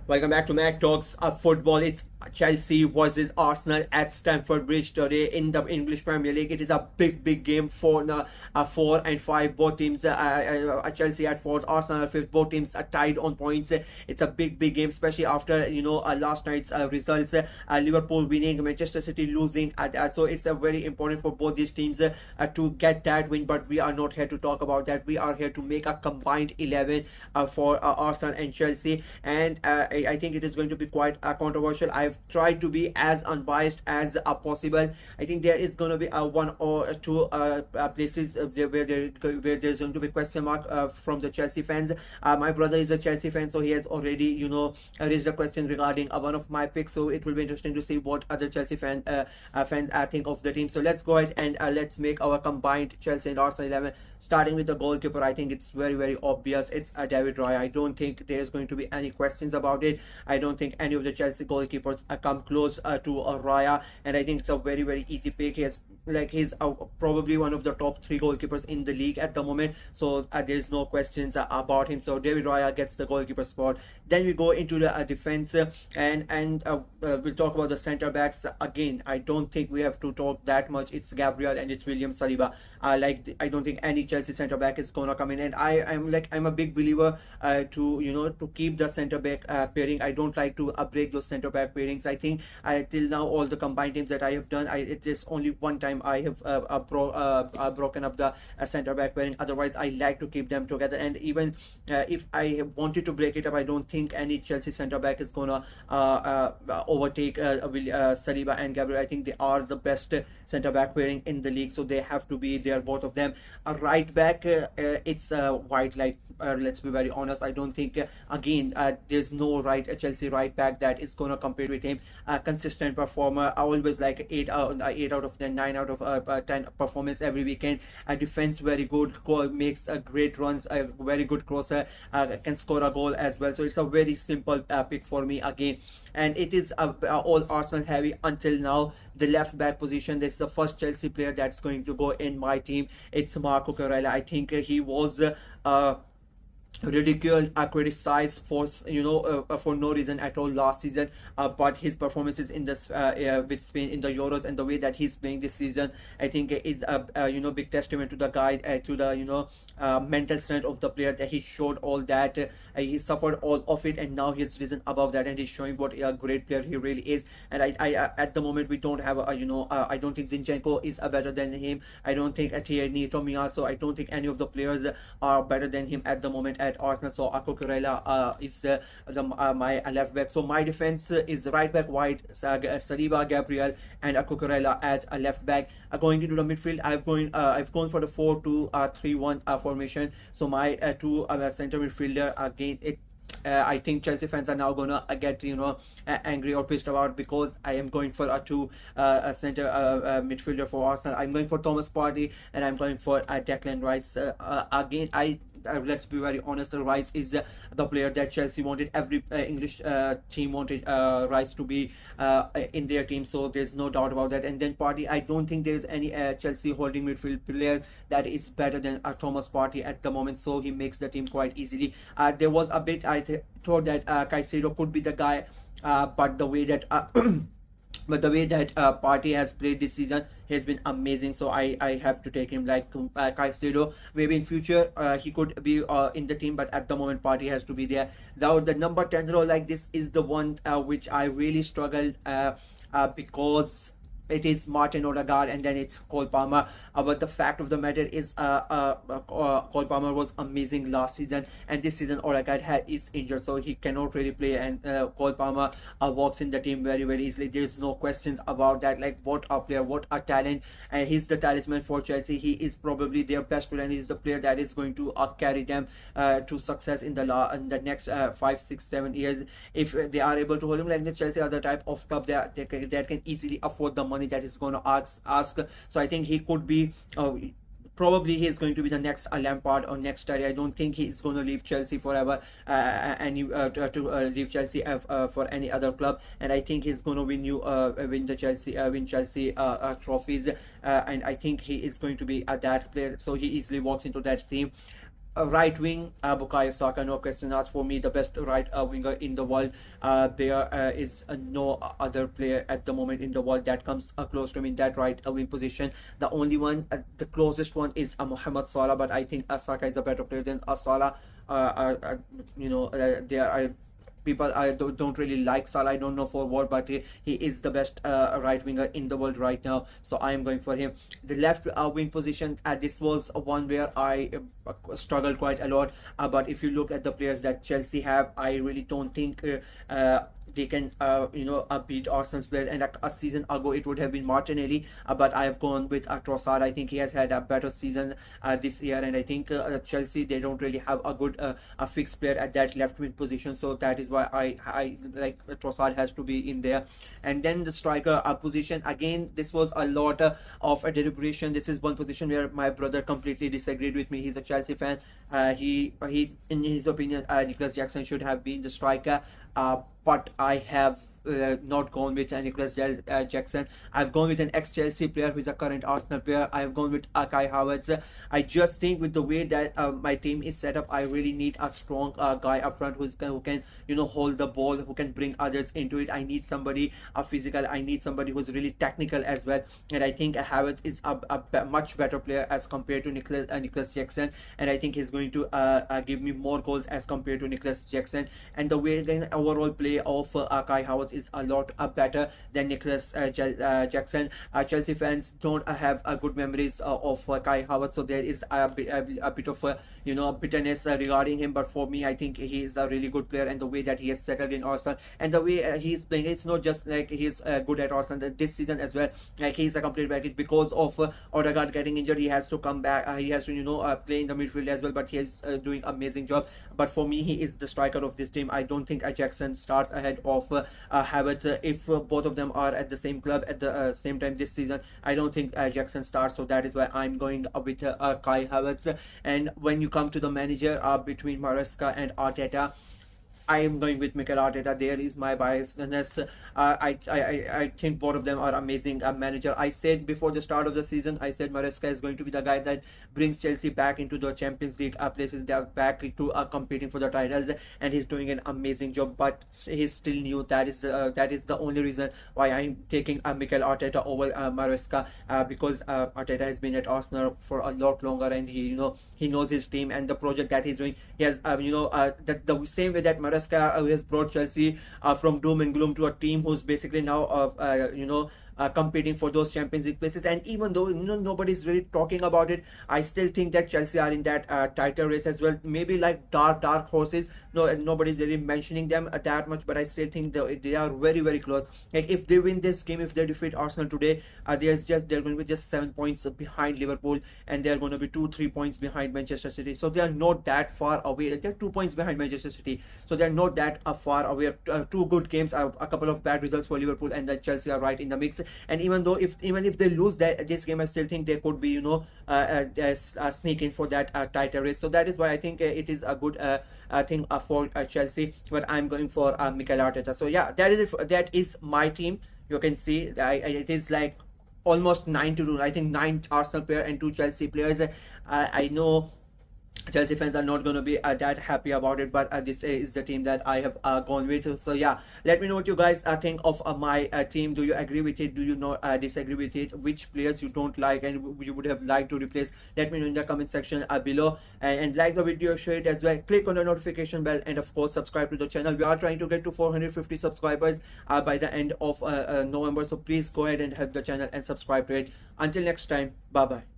Welcome back to Mac Talks of Football. It's Chelsea versus Arsenal at Stamford Bridge today in the English Premier League. It is a big game for the 4 and 5. Both teams, Chelsea at fourth, Arsenal at fifth. Both teams are tied on points. It's a big game, especially after last night's results. Liverpool winning, Manchester City losing. So it's a very important for both these teams to get that win. But we are not here to talk about that. We are here to make a combined 11 for Arsenal and Chelsea, and I think it is going to be quite controversial. I've tried to be as unbiased as possible. I think there is going to be one or two places where there's going to be question mark from the Chelsea fans. My brother is a Chelsea fan, so he has already raised a question regarding one of my picks. So it will be interesting to see what other Chelsea fans think of the team. So let's go ahead and let's make our combined Chelsea and Arsenal 11. Starting with the goalkeeper, I think it's very obvious. It's David Raya. I don't think there's going to be any questions about it. I don't think any of the Chelsea goalkeepers come close to Raya, and I think it's a very easy pick. He's probably one of the top 3 goalkeepers in the league at the moment, so there's no questions about him. So David Raya gets the goalkeeper spot. Then we go into the defense, and we'll talk about the center backs. Again, I don't think we have to talk that much. It's Gabriel and it's William Saliba. I don't think any Chelsea center back is gonna come in, and I'm a big believer to keep the center back pairing. I don't like to break those center back pairings. I think till now all the combined teams that I have done, it is only one time I have broken up the center back pairing. Otherwise, I like to keep them together. And even if I wanted to break it up, I don't think any Chelsea center back is gonna overtake Saliba and Gabriel. I think they are the best center back pairing in the league, so they have to be there, both of them. A right back, it's White. Let's be very honest. I don't think again there's no Chelsea right back that is gonna compete with him. Consistent performer. I always like 8 out of 10, 9 out of 10 performance every weekend. Defense very good. Makes great runs. A very good crosser. Can score a goal as well. So it's a very simple pick for me again. And it is all Arsenal heavy until now. The left back position, this is the first Chelsea player that's going to go in my team. It's Marco Corella. I think he was ridiculed, criticized for for no reason at all last season, but his performances in this with Spain in the Euros and the way that he's playing this season, I think is a big testament to the guy, to the mental strength of the player, that he showed all that. He suffered all of it, and now he's risen above that, and he's showing what a great player he really is. And I at the moment we don't have I don't think Zinchenko is better than him. I don't think Tierney, Tomiyasu, I don't think any of the players are better than him at the moment at Arsenal. So Cucurella is my left back. So my defense is right back White, Saliba, Gabriel, and Cucurella as a left back. Going into the midfield, I've gone for the 4-2-3-1 formation. So my two center midfielder, again, I think Chelsea fans are now gonna get angry or pissed about, because I am going for a center midfielder for Arsenal. I'm going for Thomas Partey, and I'm going for Declan Rice. Again, let's be very honest, Rice is the player that Chelsea wanted. Every English team wanted Rice to be in their team, so there's no doubt about that. And then Partey, I don't think there's any Chelsea holding midfield player that is better than Thomas Partey at the moment, so he makes the team quite easily. There was a bit I thought that Caicedo could be the guy, but the way that Partey has played this season has been amazing, so I have to take him. Like Caicedo, maybe in future he could be in the team, but at the moment Partey has to be there. Now the number 10 role, like, this is the one which I really struggled because it is Martin Odegaard and then it's Cole Palmer. But the fact of the matter is Cole Palmer was amazing last season, and this season Odegaard is injured, so he cannot really play, and Cole Palmer walks in the team very easily. There's no questions about that. Like, what a player, what a talent, and he's the talisman for Chelsea. He is probably their best player, and he's the player that is going to carry them to success in the next 5, 6, 7 years, if they are able to hold him. Like, the Chelsea are the type of club that can easily afford the money that is going to ask. So I think he could be probably he's going to be the next Lampard or next Terry. I don't think he's going to leave Chelsea forever to leave Chelsea for any other club, and I think he's going to win Chelsea trophies, and I think he is going to be that player, so he easily walks into that team. right wing, Bukayo Saka, no question asked. For me, the best right winger in the world. There is no other player at the moment in the world that comes close to him in that right wing position. The only one, the closest one is Mohamed Salah, but I think Saka is a better player than Salah. There are people I don't really like Salah. I don't know for what, but he is the best right winger in the world right now. So I am going for him. The left wing position, this was one where I struggled quite a lot. But if you look at the players that Chelsea have, I really don't think they can beat Arsenal's players. And a season ago it would have been Martinelli, but I have gone with Trossard. I think he has had a better season this year, and I think Chelsea, they don't really have a good a fixed player at that left wing position, so that is why I like Trossard has to be in there. And then the striker position, again this was a lot of a deliberation. This is one position where my brother completely disagreed with me. He's a Chelsea fan. He in his opinion, Nicholas Jackson should have been the striker, but I have not gone with Nicholas Jackson. I've gone with an ex-Chelsea player who is a current Arsenal player. I've gone with Kai Havertz. I just think with the way that my team is set up, I really need a strong guy up front who can hold the ball, who can bring others into it. I need somebody physical. I need somebody who's really technical as well. And I think Havertz is a much better player as compared to Nicholas Jackson. And I think he's going to give me more goals as compared to Nicholas Jackson. And the way the overall play of Kai Havertz is a lot better than Nicholas Jackson. Chelsea fans don't have good memories of Kai Havertz, so there is a bit of bitterness regarding him. But for me, I think he is a really good player, and the way that he has settled in Arsenal and the way he's playing, it's not just like he's good at Arsenal this season as well. Like he's a complete package. Because of Odegaard getting injured, he has to come back. He has to play in the midfield as well, but he's doing amazing job. But for me, he is the striker of this team. I don't think Jackson starts ahead of Havertz. If both of them are at the same club at the same time this season, I don't think Jackson starts. So that is why I'm going with Kai Havertz. And when you come to the manager, between Maresca and Arteta, I am going with Mikel Arteta. There is my biasness. I think both of them are amazing manager. I said before the start of the season, I said Maresca is going to be the guy that brings Chelsea back into the Champions League places. They are back to competing for the titles, and he's doing an amazing job. But he's still new. That is the only reason why I'm taking Mikel Arteta over Maresca, because Arteta has been at Arsenal for a lot longer, and he knows his team and the project that he's doing. He has the same way that Maresca has brought Chelsea from doom and gloom to a team who's basically now competing for those Champions League places. And even though nobody's really talking about it, I still think that Chelsea are in that title race as well. Maybe like dark horses. Nobody's really mentioning them that much, but I still think they are very, very close. Like if they win this game, if they defeat Arsenal today, they're going to be just 7 points behind Liverpool, and they're going to be 2-3 points behind Manchester City. So they are not that far away. They're 2 points behind Manchester City, so they're not that far away. Two good games, a couple of bad results for Liverpool, and then Chelsea are right in the mix. And even if they lose this game, I still think they could be sneak in for that title race. So that is why I think it is a good thing for Chelsea. But I'm going for Mikel Arteta. So yeah, that is my team. You can see it is like almost 9-2. I think 9 Arsenal players and 2 Chelsea players. I know Chelsea fans are not going to be that happy about it, but this is the team that I have gone with. So yeah, let me know what you guys think of my team. Do you agree with it? Do you not disagree with it? Which players you don't like and you would have liked to replace? Let me know in the comment section below, and like the video, share it as well. Click on the notification bell, and of course subscribe to the channel. We are trying to get to 450 subscribers by the end of November, so please go ahead and help the channel and subscribe to it. Until next time, bye bye.